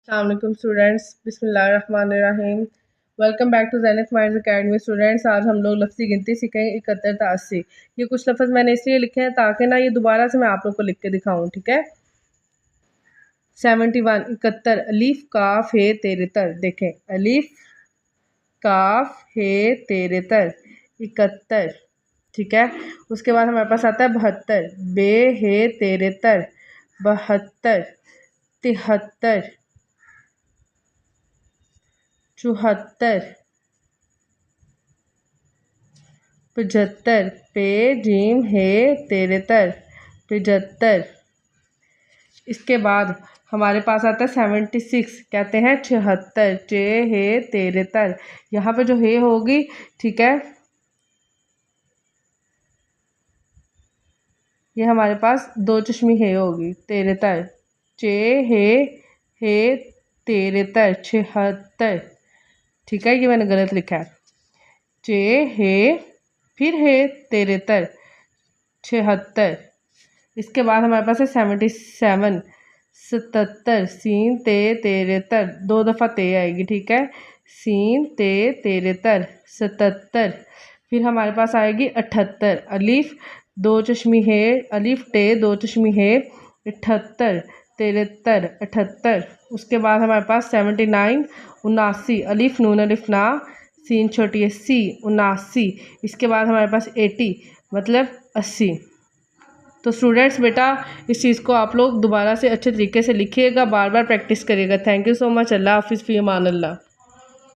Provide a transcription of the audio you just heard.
अस्सलाम स्टूडेंट्स, बिस्मिल्लाहिर्रहमानिर्रहीम। Welcome back to Zenith Minds Academy. Students, आज हम लोग लफ्ज़ी गिनती सीखेंगे 71 से 80। ये कुछ लफ्ज़ मैंने इसलिए लिखे हैं ताकि ना ये दोबारा से मैं आप लोग को लिख के दिखाऊं, ठीक है। 71 71, अलीफ काफ हे तेरे तर। देखें, अलीफ काफ हे तेरे तर 71, ठीक है। उसके बाद हमारे पास आता है 72, बे हे तेरे तर 72, 73, 74, 75, पे जीम हे तेरे तर 75। इसके बाद हमारे पास आता है 76, कहते हैं 76, चे हे तेरे तर। यहाँ पे जो हे होगी, ठीक है, ये हमारे पास दो चश्मी हे होगी, तेरे तर, चे हे तेरे तर 76, ठीक है। ये मैंने गलत लिखा है, चे हे फिर हे तेरे तर 76। इसके बाद हमारे पास है 77, 77, सीन ते तेरे तर, दो दफ़ा ते आएगी, ठीक है, सीन ते तेरे तर 77। फिर हमारे पास आएगी 78, अलीफ दो चश्मी है, अलीफ टे दो चश्मी है 78, तेरे तर 78। उसके बाद हमारे पास 79, 79, अलीफ नून अलिफ ना, सीन छोटी है सी 79। इसके बाद हमारे पास 80 मतलब 80। तो स्टूडेंट्स बेटा, इस चीज़ को आप लोग दोबारा से अच्छे तरीके से लिखिएगा, बार बार प्रैक्टिस करिएगा। Thank you so much. अल्लाह हाफिज़, फ़ी अमान अल्लाह।